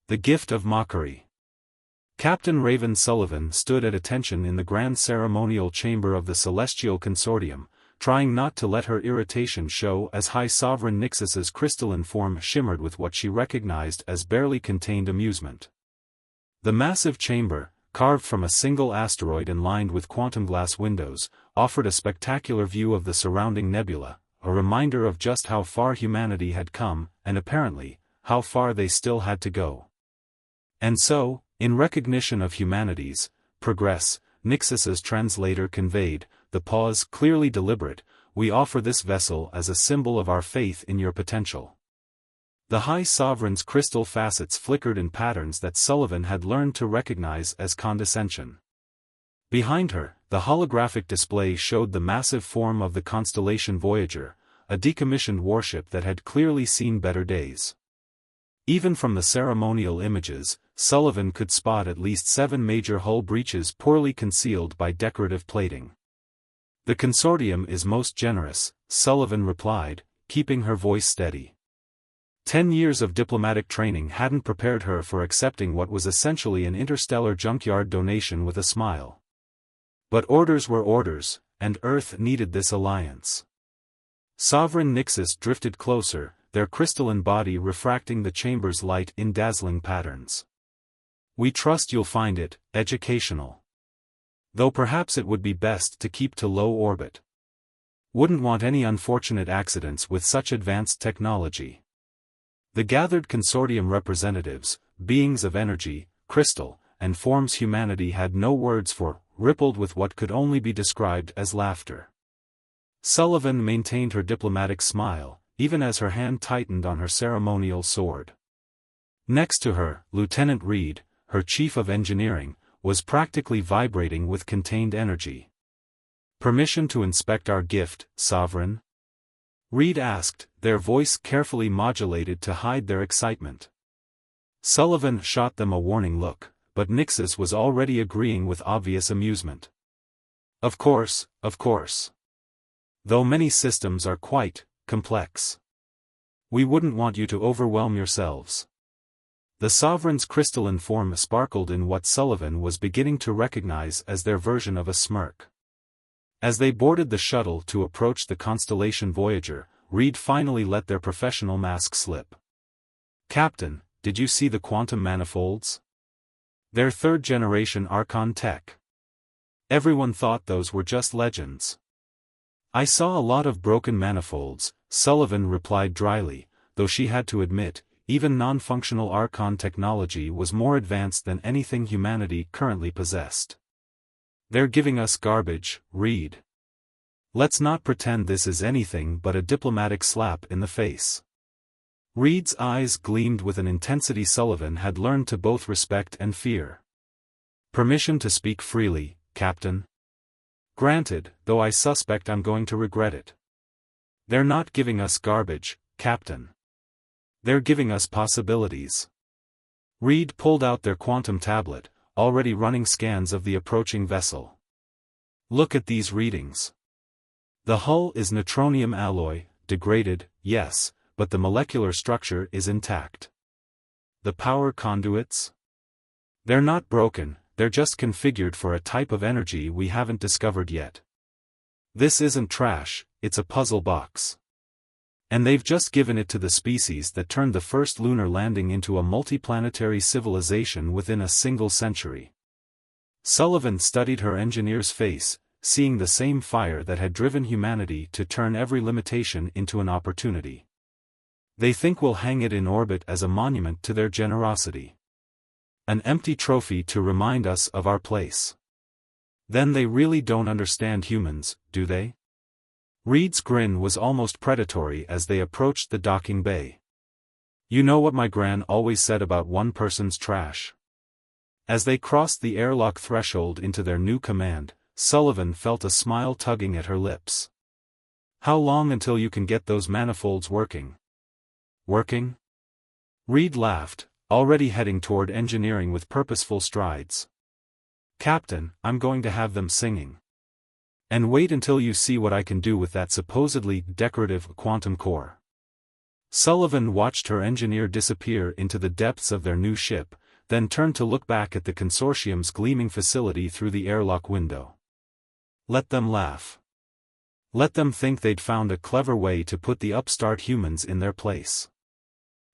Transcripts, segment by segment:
The gift of mockery. Captain Raven Sullivan stood at attention in the grand ceremonial chamber of the Celestial Consortium, trying not to let her irritation show as High Sovereign Nixus's crystalline form shimmered with what she recognized as barely contained amusement. The massive chamber, carved from a single asteroid and lined with quantum glass windows, offered a spectacular view of the surrounding nebula, a reminder of just how far humanity had come, and apparently, how far they still had to go. And so, in recognition of humanity's progress, Nixus's translator conveyed, the pause clearly deliberate, we offer this vessel as a symbol of our faith in your potential. The High Sovereign's crystal facets flickered in patterns that Sullivan had learned to recognize as condescension. Behind her, the holographic display showed the massive form of the constellation Voyager, a decommissioned warship that had clearly seen better days. Even from the ceremonial images, Sullivan could spot at least 7 major hull breaches poorly concealed by decorative plating. The consortium is most generous, Sullivan replied, keeping her voice steady. 10 years of diplomatic training hadn't prepared her for accepting what was essentially an interstellar junkyard donation with a smile. But orders were orders, and Earth needed this alliance. Sovereign Nixus drifted closer, their crystalline body refracting the chamber's light in dazzling patterns. We trust you'll find it educational. Though perhaps it would be best to keep to low orbit. Wouldn't want any unfortunate accidents with such advanced technology. The gathered consortium representatives, beings of energy, crystal, and forms humanity had no words for, rippled with what could only be described as laughter. Sullivan maintained her diplomatic smile, even as her hand tightened on her ceremonial sword. Next to her, Lieutenant Reed, her chief of engineering, was practically vibrating with contained energy. Permission to inspect our gift, Sovereign? Reed asked, their voice carefully modulated to hide their excitement. Sullivan shot them a warning look, but Nixus was already agreeing with obvious amusement. Of course, of course. Though many systems are quite complex. We wouldn't want you to overwhelm yourselves. The Sovereign's crystalline form sparkled in what Sullivan was beginning to recognize as their version of a smirk. As they boarded the shuttle to approach the constellation Voyager, Reed finally let their professional mask slip. Captain, did you see the quantum manifolds? They're third-generation Archon tech. Everyone thought those were just legends. I saw a lot of broken manifolds, Sullivan replied dryly, though she had to admit, even non-functional Archon technology was more advanced than anything humanity currently possessed. They're giving us garbage, Reed. Let's not pretend this is anything but a diplomatic slap in the face. Reed's eyes gleamed with an intensity Sullivan had learned to both respect and fear. Permission to speak freely, Captain? Granted, though I suspect I'm going to regret it. They're not giving us garbage, Captain. They're giving us possibilities. Reed pulled out their quantum tablet, already running scans of the approaching vessel. Look at these readings. The hull is neutronium alloy, degraded, yes, but the molecular structure is intact. The power conduits? They're not broken, they're just configured for a type of energy we haven't discovered yet. This isn't trash, it's a puzzle box. And they've just given it to the species that turned the first lunar landing into a multiplanetary civilization within a single century. Sullivan studied her engineer's face, seeing the same fire that had driven humanity to turn every limitation into an opportunity. They think we'll hang it in orbit as a monument to their generosity. An empty trophy to remind us of our place. Then they really don't understand humans, do they? Reed's grin was almost predatory as they approached the docking bay. You know what my gran always said about one person's trash? As they crossed the airlock threshold into their new command, Sullivan felt a smile tugging at her lips. How long until you can get those manifolds working? Working? Reed laughed, already heading toward engineering with purposeful strides. Captain, I'm going to have them singing. And wait until you see what I can do with that supposedly decorative quantum core. Sullivan watched her engineer disappear into the depths of their new ship, then turned to look back at the consortium's gleaming facility through the airlock window. Let them laugh. Let them think they'd found a clever way to put the upstart humans in their place.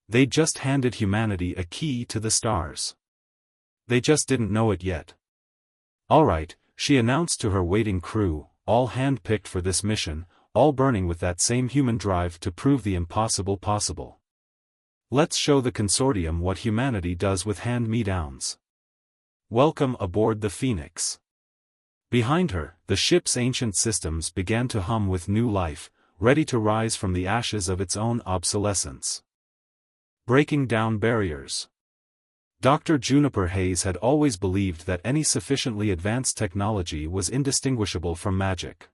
They'd just handed humanity a key to the stars. They just didn't know it yet. All right, she announced to her waiting crew, all hand-picked for this mission, all burning with that same human drive to prove the impossible possible. Let's show the consortium what humanity does with hand-me-downs. Welcome aboard the Phoenix. Behind her, the ship's ancient systems began to hum with new life, ready to rise from the ashes of its own obsolescence. Breaking down barriers. Dr. Juniper Hayes had always believed that any sufficiently advanced technology was indistinguishable from magic.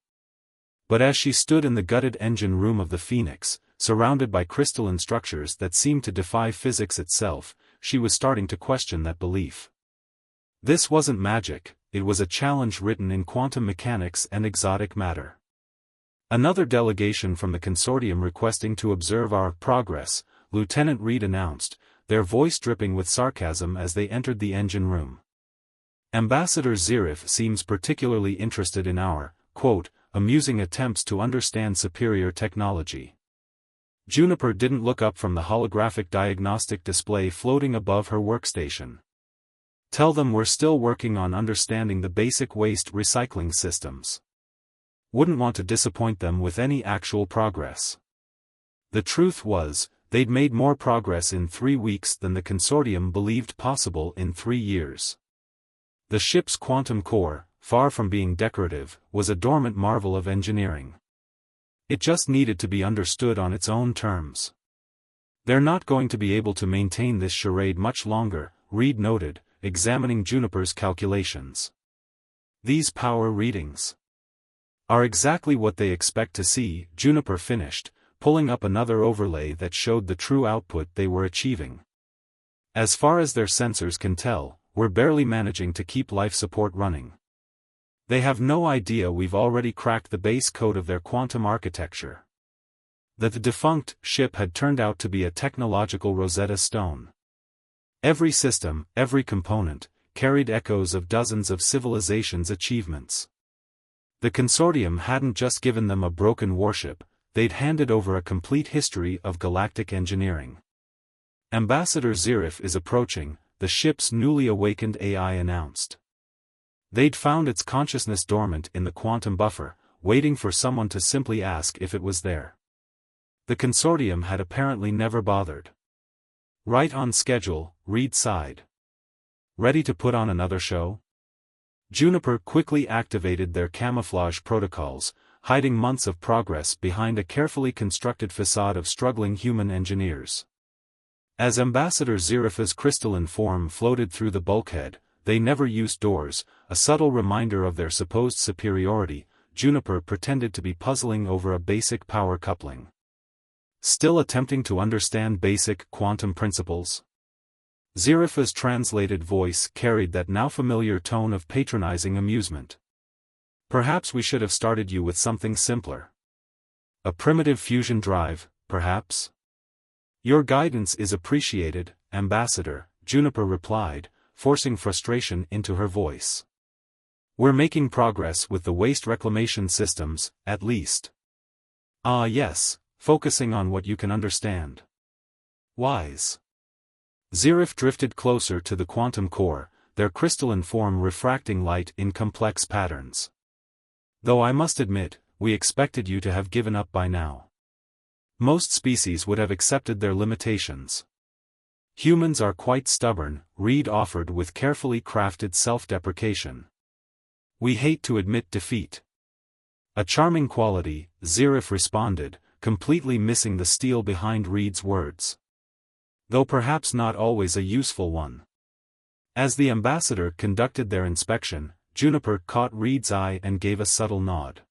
But as she stood in the gutted engine room of the Phoenix, surrounded by crystalline structures that seemed to defy physics itself, she was starting to question that belief. This wasn't magic, it was a challenge written in quantum mechanics and exotic matter. Another delegation from the consortium requesting to observe our progress, Lieutenant Reed announced, their voice dripping with sarcasm as they entered the engine room. Ambassador Zirif seems particularly interested in our, quote, amusing attempts to understand superior technology. Juniper didn't look up from the holographic diagnostic display floating above her workstation. Tell them we're still working on understanding the basic waste recycling systems. Wouldn't want to disappoint them with any actual progress. The truth was, they'd made more progress in 3 weeks than the consortium believed possible in 3 years. The ship's quantum core, far from being decorative, was a dormant marvel of engineering. It just needed to be understood on its own terms. They're not going to be able to maintain this charade much longer, Reed noted, examining Juniper's calculations. These power readings are exactly what they expect to see, Juniper finished, pulling up another overlay that showed the true output they were achieving. As far as their sensors can tell, we're barely managing to keep life support running. They have no idea we've already cracked the base code of their quantum architecture. That the defunct ship had turned out to be a technological Rosetta Stone. Every system, every component, carried echoes of dozens of civilizations' achievements. The consortium hadn't just given them a broken warship, they'd handed over a complete history of galactic engineering. Ambassador Zirif is approaching, the ship's newly awakened AI announced. They'd found its consciousness dormant in the quantum buffer, waiting for someone to simply ask if it was there. The consortium had apparently never bothered. Right on schedule, Reed sighed. Ready to put on another show? Juniper quickly activated their camouflage protocols, hiding months of progress behind a carefully constructed facade of struggling human engineers. As Ambassador Zirif's crystalline form floated through the bulkhead, they never used doors, a subtle reminder of their supposed superiority. Juniper pretended to be puzzling over a basic power coupling. Still attempting to understand basic quantum principles? Zirif's translated voice carried that now familiar tone of patronizing amusement. Perhaps we should have started you with something simpler. A primitive fusion drive, perhaps? Your guidance is appreciated, Ambassador, Juniper replied, forcing frustration into her voice. We're making progress with the waste reclamation systems, at least. Ah yes, focusing on what you can understand. Wise. Zirif drifted closer to the quantum core, their crystalline form refracting light in complex patterns. Though I must admit, we expected you to have given up by now. Most species would have accepted their limitations. Humans are quite stubborn, Reed offered with carefully crafted self-deprecation. We hate to admit defeat. A charming quality, Zirif responded, completely missing the steel behind Reed's words. Though perhaps not always a useful one. As the ambassador conducted their inspection, Juniper caught Reed's eye and gave a subtle nod.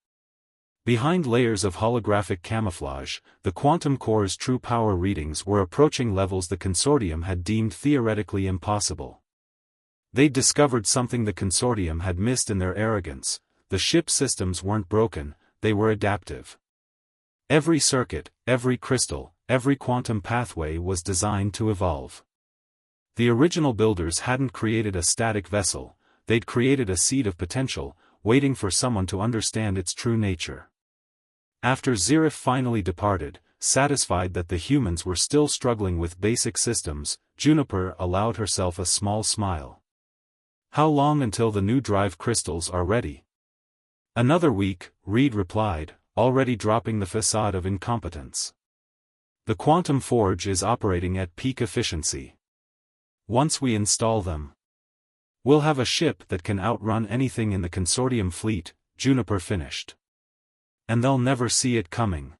Behind layers of holographic camouflage, the quantum core's true power readings were approaching levels the consortium had deemed theoretically impossible. They'd discovered something the consortium had missed in their arrogance: the ship systems weren't broken, they were adaptive. Every circuit, every crystal, every quantum pathway was designed to evolve. The original builders hadn't created a static vessel, they'd created a seed of potential, waiting for someone to understand its true nature. After Zerif finally departed, satisfied that the humans were still struggling with basic systems, Juniper allowed herself a small smile. "How long until the new drive crystals are ready?" "Another week," Reed replied, already dropping the facade of incompetence. "The quantum forge is operating at peak efficiency. Once we install them, we'll have a ship that can outrun anything in the consortium fleet," Juniper finished. "And they'll never see it coming."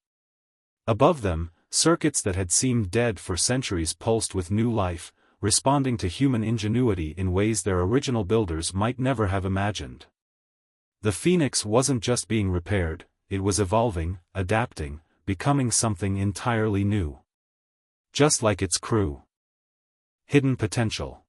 Above them, circuits that had seemed dead for centuries pulsed with new life, responding to human ingenuity in ways their original builders might never have imagined. The Phoenix wasn't just being repaired, it was evolving, adapting, becoming something entirely new. Just like its crew. Hidden potential.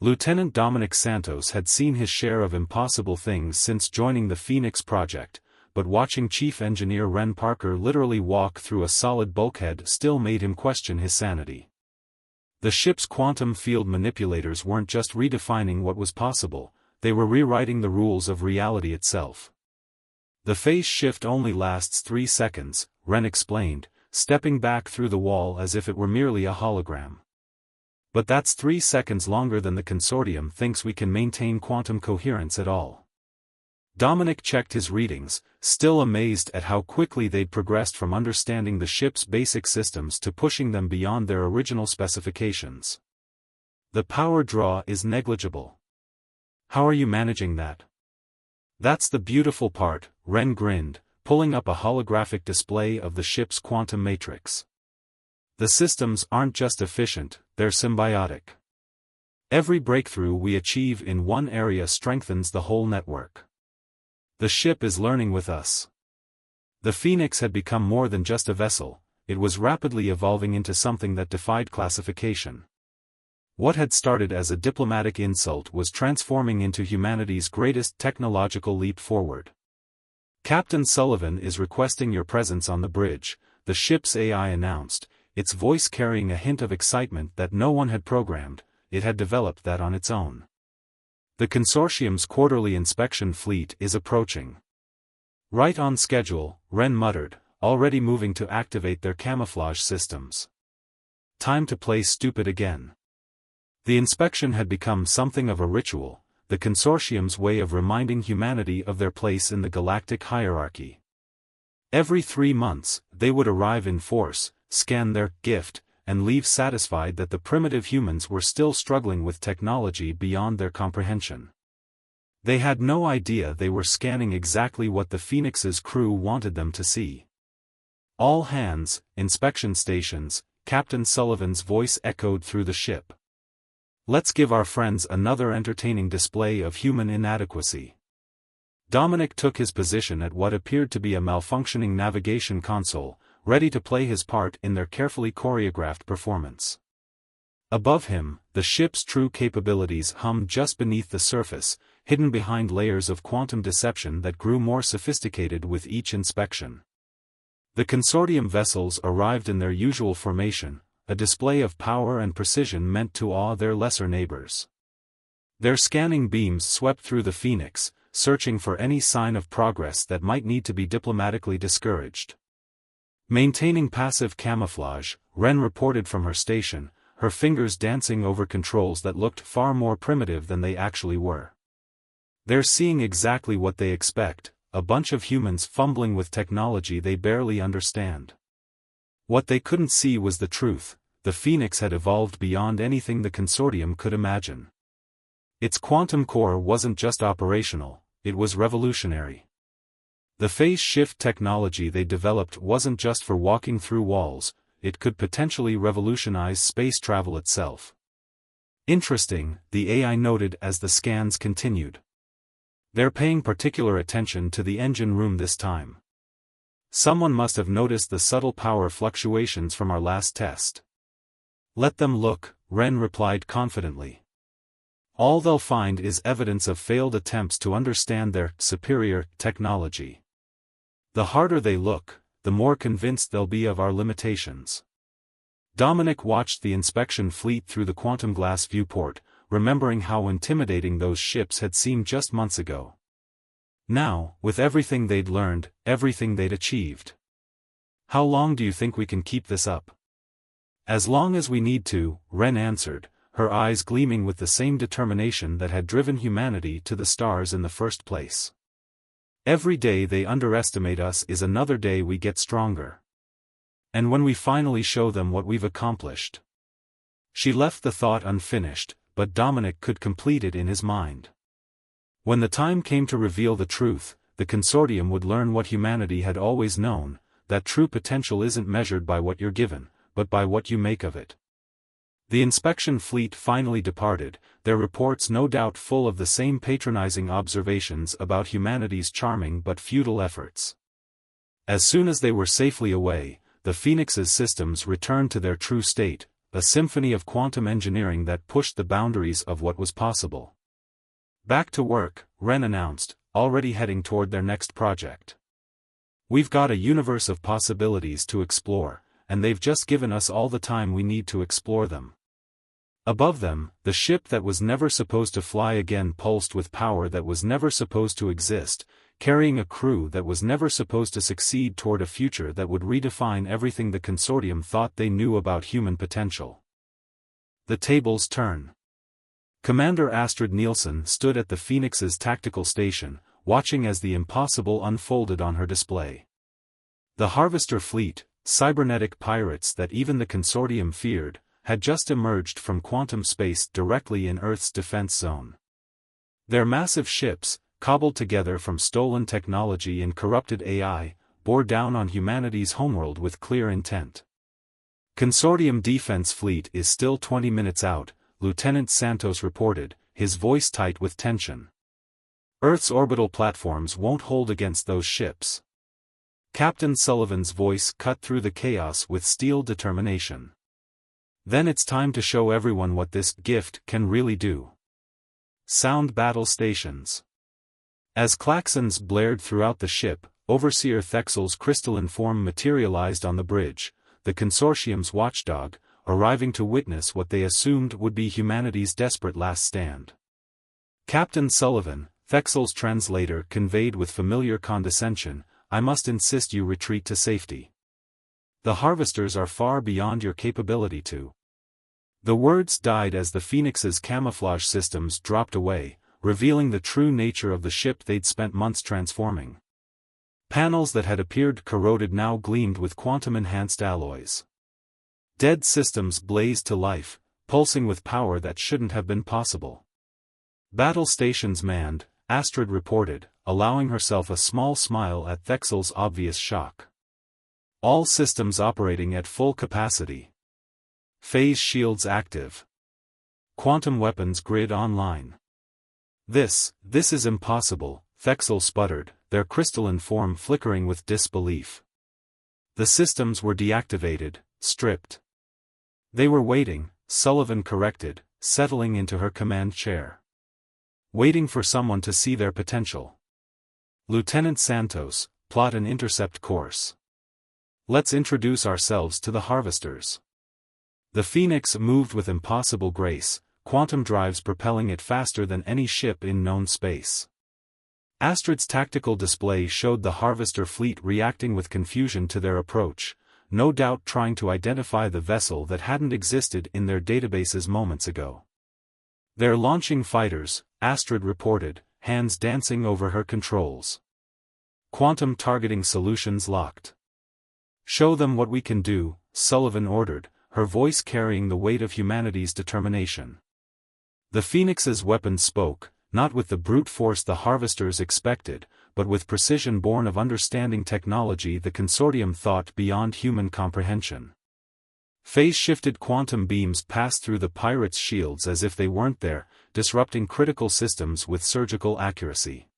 Lieutenant Dominic Santos had seen his share of impossible things since joining the Phoenix project, but watching Chief Engineer Ren Parker literally walk through a solid bulkhead still made him question his sanity. The ship's quantum field manipulators weren't just redefining what was possible, they were rewriting the rules of reality itself. "The phase shift only lasts 3 seconds, Ren explained, stepping back through the wall as if it were merely a hologram. "But that's 3 seconds longer than the consortium thinks we can maintain quantum coherence at all." Dominic checked his readings, still amazed at how quickly they'd progressed from understanding the ship's basic systems to pushing them beyond their original specifications. "The power draw is negligible. How are you managing that?" "That's the beautiful part," Ren grinned, pulling up a holographic display of the ship's quantum matrix. "The systems aren't just efficient, they're symbiotic. Every breakthrough we achieve in one area strengthens the whole network. The ship is learning with us." The Phoenix had become more than just a vessel, it was rapidly evolving into something that defied classification. What had started as a diplomatic insult was transforming into humanity's greatest technological leap forward. "Captain Sullivan is requesting your presence on the bridge," the ship's AI announced, its voice carrying a hint of excitement that no one had programmed, it had developed that on its own. "The consortium's quarterly inspection fleet is approaching." "Right on schedule," Ren muttered, already moving to activate their camouflage systems. Time to play stupid again. The inspection had become something of a ritual, the consortium's way of reminding humanity of their place in the galactic hierarchy. Every 3 months, they would arrive in force, scan their gift, and leave satisfied that the primitive humans were still struggling with technology beyond their comprehension. They had no idea they were scanning exactly what the Phoenix's crew wanted them to see. "All hands, inspection stations," Captain Sullivan's voice echoed through the ship. "Let's give our friends another entertaining display of human inadequacy." Dominic took his position at what appeared to be a malfunctioning navigation console, ready to play his part in their carefully choreographed performance. Above him, the ship's true capabilities hummed just beneath the surface, hidden behind layers of quantum deception that grew more sophisticated with each inspection. The consortium vessels arrived in their usual formation, a display of power and precision meant to awe their lesser neighbors. Their scanning beams swept through the Phoenix, searching for any sign of progress that might need to be diplomatically discouraged. Maintaining passive camouflage, Ren reported from her station, her fingers dancing over controls that looked far more primitive than they actually were. "They're seeing exactly what they expect, a bunch of humans fumbling with technology they barely understand." What they couldn't see was the truth, the Phoenix had evolved beyond anything the consortium could imagine. Its quantum core wasn't just operational, it was revolutionary. The phase shift technology they developed wasn't just for walking through walls, it could potentially revolutionize space travel itself. "Interesting," the AI noted as the scans continued. "They're paying particular attention to the engine room this time. Someone must have noticed the subtle power fluctuations from our last test." "Let them look," Ren replied confidently. "All they'll find is evidence of failed attempts to understand their superior technology. The harder they look, the more convinced they'll be of our limitations." Dominic watched the inspection fleet through the quantum glass viewport, remembering how intimidating those ships had seemed just months ago. Now, with everything they'd learned, everything they'd achieved. How long do you think we can keep this up? As long as we need to, Ren answered, her eyes gleaming with the same determination that had driven humanity to the stars in the first place. Every day they underestimate us is another day we get stronger. And when we finally show them what we've accomplished. She left the thought unfinished, but Dominic could complete it in his mind. When the time came to reveal the truth, the consortium would learn what humanity had always known, that true potential isn't measured by what you're given, but by what you make of it. The inspection fleet finally departed, their reports no doubt full of the same patronizing observations about humanity's charming but futile efforts. As soon as they were safely away, the Phoenix's systems returned to their true state, a symphony of quantum engineering that pushed the boundaries of what was possible. Back to work, Ren announced, already heading toward their next project. We've got a universe of possibilities to explore, and they've just given us all the time we need to explore them. Above them, the ship that was never supposed to fly again pulsed with power that was never supposed to exist, carrying a crew that was never supposed to succeed toward a future that would redefine everything the consortium thought they knew about human potential. The tables turn. Commander Astrid Nielsen stood at the Phoenix's tactical station, watching as the impossible unfolded on her display. The Harvester fleet, cybernetic pirates that even the consortium feared, had just emerged from quantum space directly in Earth's defense zone. Their massive ships, cobbled together from stolen technology and corrupted AI, bore down on humanity's homeworld with clear intent. Consortium defense fleet is still 20 minutes out, Lieutenant Santos reported, his voice tight with tension. Earth's orbital platforms won't hold against those ships. Captain Sullivan's voice cut through the chaos with steel determination. Then it's time to show everyone what this gift can really do. Sound battle stations. As klaxons blared throughout the ship, Overseer Thexel's crystalline form materialized on the bridge, the consortium's watchdog, arriving to witness what they assumed would be humanity's desperate last stand. Captain Sullivan, Thexel's translator, conveyed with familiar condescension, "I must insist you retreat to safety. The harvesters are far beyond your capability to." The words died as the Phoenix's camouflage systems dropped away, revealing the true nature of the ship they'd spent months transforming. Panels that had appeared corroded now gleamed with quantum-enhanced alloys. Dead systems blazed to life, pulsing with power that shouldn't have been possible. Battle stations manned, Astrid reported, allowing herself a small smile at Thexel's obvious shock. All systems operating at full capacity. Phase shields active. Quantum weapons grid online. This is impossible, Thexel sputtered, their crystalline form flickering with disbelief. The systems were deactivated, stripped. They were waiting, Sullivan corrected, settling into her command chair. Waiting for someone to see their potential. Lieutenant Santos, plot an intercept course. Let's introduce ourselves to the harvesters. The Phoenix moved with impossible grace, quantum drives propelling it faster than any ship in known space. Astrid's tactical display showed the harvester fleet reacting with confusion to their approach, no doubt trying to identify the vessel that hadn't existed in their databases moments ago. "They're launching fighters," Astrid reported, hands dancing over her controls. "Quantum targeting solutions locked." "Show them what we can do," Sullivan ordered, her voice carrying the weight of humanity's determination. The Phoenix's weapons spoke, not with the brute force the harvesters expected, but with precision born of understanding technology the consortium thought beyond human comprehension. Phase-shifted quantum beams passed through the pirates' shields as if they weren't there, disrupting critical systems with surgical accuracy.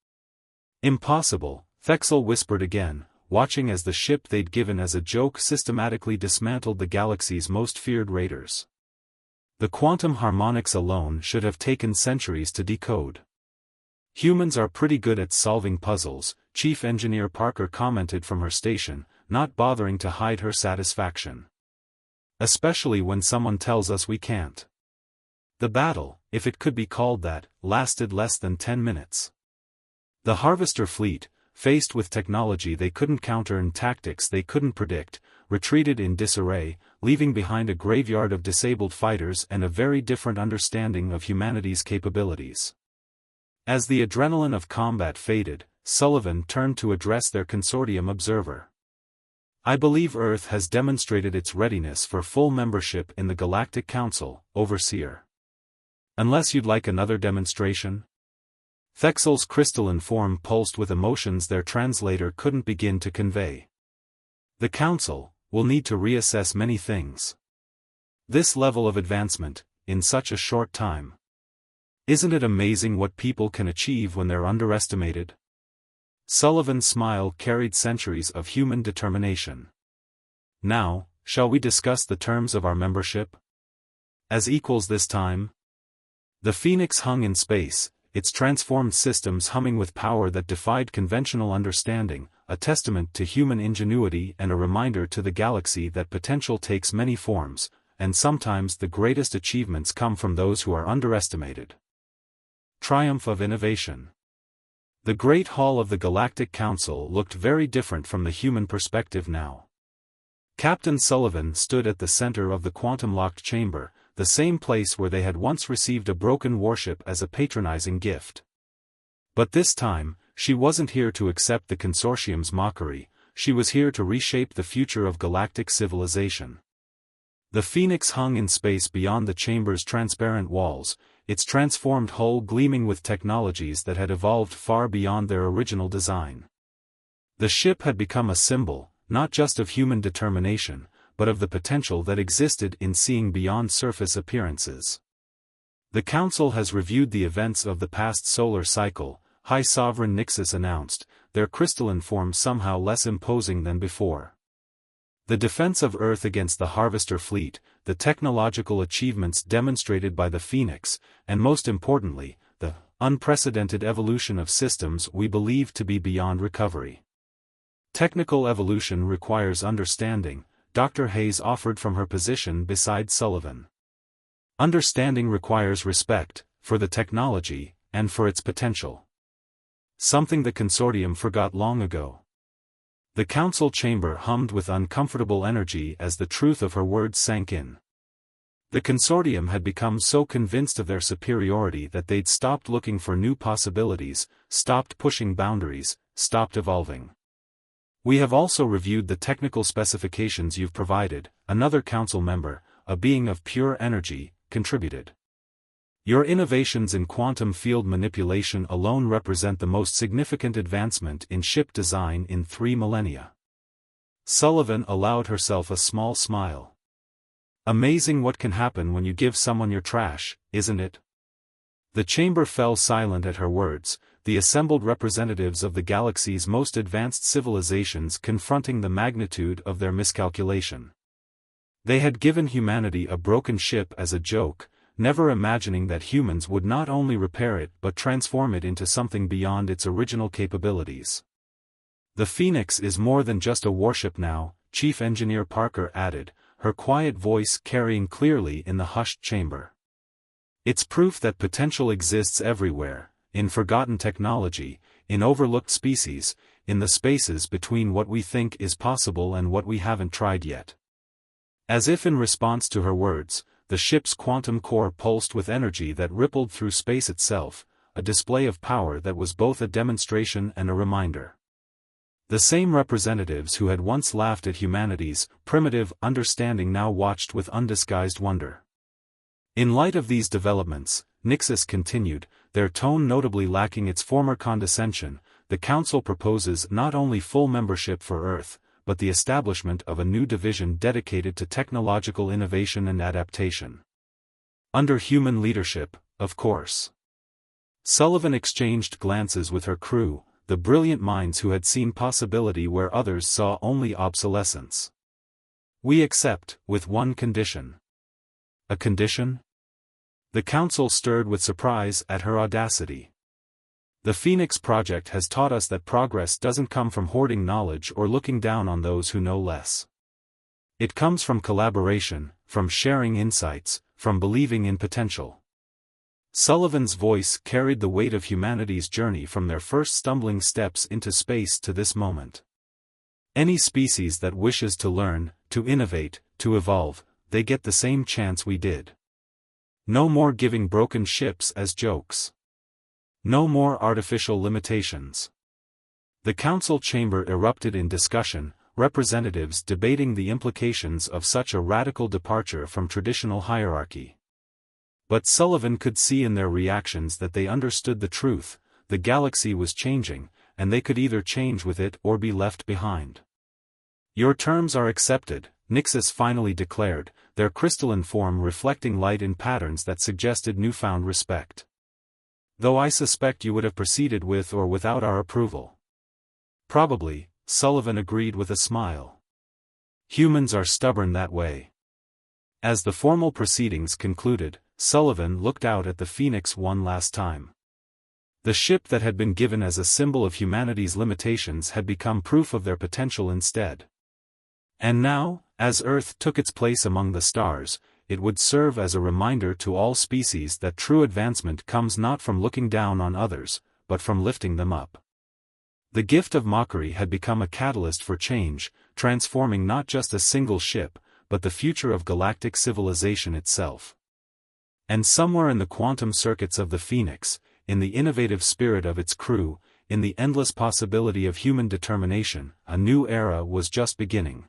"Impossible," Thexel whispered again, watching as the ship they'd given as a joke systematically dismantled the galaxy's most feared raiders. The quantum harmonics alone should have taken centuries to decode. "Humans are pretty good at solving puzzles," Chief Engineer Parker commented from her station, not bothering to hide her satisfaction. Especially when someone tells us we can't. The battle, if it could be called that, lasted less than 10 minutes. The Harvester fleet, faced with technology they couldn't counter and tactics they couldn't predict, retreated in disarray, leaving behind a graveyard of disabled fighters and a very different understanding of humanity's capabilities. As the adrenaline of combat faded, Sullivan turned to address their consortium observer. "I believe Earth has demonstrated its readiness for full membership in the Galactic Council, Overseer. Unless you'd like another demonstration?" Thexel's crystalline form pulsed with emotions their translator couldn't begin to convey. "The Council will need to reassess many things. This level of advancement, in such a short time. Isn't it amazing what people can achieve when they're underestimated?" Sullivan's smile carried centuries of human determination. "Now, shall we discuss the terms of our membership? As equals this time?" The Phoenix hung in space, its transformed systems humming with power that defied conventional understanding, a testament to human ingenuity and a reminder to the galaxy that potential takes many forms, and sometimes the greatest achievements come from those who are underestimated. Triumph of innovation. The Great Hall of the Galactic Council looked very different from the human perspective now. Captain Sullivan stood at the center of the quantum-locked chamber, the same place where they had once received a broken warship as a patronizing gift. But this time, she wasn't here to accept the consortium's mockery, she was here to reshape the future of galactic civilization. The Phoenix hung in space beyond the chamber's transparent walls, its transformed hull gleaming with technologies that had evolved far beyond their original design. The ship had become a symbol, not just of human determination, but of the potential that existed in seeing beyond surface appearances. "The Council has reviewed the events of the past solar cycle," High Sovereign Nixus announced, their crystalline form somehow less imposing than before. "The defense of Earth against the Harvester fleet, the technological achievements demonstrated by the Phoenix, and most importantly, the unprecedented evolution of systems we believe to be beyond recovery. Technical evolution requires understanding," Dr. Hayes offered from her position beside Sullivan. "Understanding requires respect, for the technology, and for its potential. Something the consortium forgot long ago." The council chamber hummed with uncomfortable energy as the truth of her words sank in. The consortium had become so convinced of their superiority that they'd stopped looking for new possibilities, stopped pushing boundaries, stopped evolving. "We have also reviewed the technical specifications you've provided," another council member, a being of pure energy, contributed. "Your innovations in quantum field manipulation alone represent the most significant advancement in ship design in 3 millennia." Sullivan allowed herself a small smile. "Amazing what can happen when you give someone your trash, isn't it?" The chamber fell silent at her words, the assembled representatives of the galaxy's most advanced civilizations confronting the magnitude of their miscalculation. They had given humanity a broken ship as a joke, never imagining that humans would not only repair it but transform it into something beyond its original capabilities. "The Phoenix is more than just a warship now," Chief Engineer Parker added, her quiet voice carrying clearly in the hushed chamber. "It's proof that potential exists everywhere, in forgotten technology, in overlooked species, in the spaces between what we think is possible and what we haven't tried yet." As if in response to her words, the ship's quantum core pulsed with energy that rippled through space itself, a display of power that was both a demonstration and a reminder. The same representatives who had once laughed at humanity's primitive understanding now watched with undisguised wonder. "In light of these developments," Nixus continued, their tone notably lacking its former condescension, "the Council proposes not only full membership for Earth, but the establishment of a new division dedicated to technological innovation and adaptation. Under human leadership, of course." Sullivan exchanged glances with her crew, the brilliant minds who had seen possibility where others saw only obsolescence. "We accept, with one condition." "A condition?" The council stirred with surprise at her audacity. "The Phoenix Project has taught us that progress doesn't come from hoarding knowledge or looking down on those who know less. It comes from collaboration, from sharing insights, from believing in potential. Sullivan's voice carried the weight of humanity's journey from their first stumbling steps into space to this moment. Any species that wishes to learn, to innovate, to evolve, they get the same chance we did. No more giving broken ships as jokes. No more artificial limitations. The council chamber erupted in discussion, representatives debating the implications of such a radical departure from traditional hierarchy. But Sullivan could see in their reactions that they understood the truth: the galaxy was changing, and they could either change with it or be left behind. "Your terms are accepted," Nixus finally declared, their crystalline form reflecting light in patterns that suggested newfound respect. "Though I suspect you would have proceeded with or without our approval." "Probably," Sullivan agreed with a smile. "Humans are stubborn that way." As the formal proceedings concluded, Sullivan looked out at the Phoenix one last time. The ship that had been given as a symbol of humanity's limitations had become proof of their potential instead. And now, as Earth took its place among the stars, it would serve as a reminder to all species that true advancement comes not from looking down on others, but from lifting them up. The gift of mockery had become a catalyst for change, transforming not just a single ship, but the future of galactic civilization itself. And somewhere in the quantum circuits of the Phoenix, in the innovative spirit of its crew, in the endless possibility of human determination, a new era was just beginning.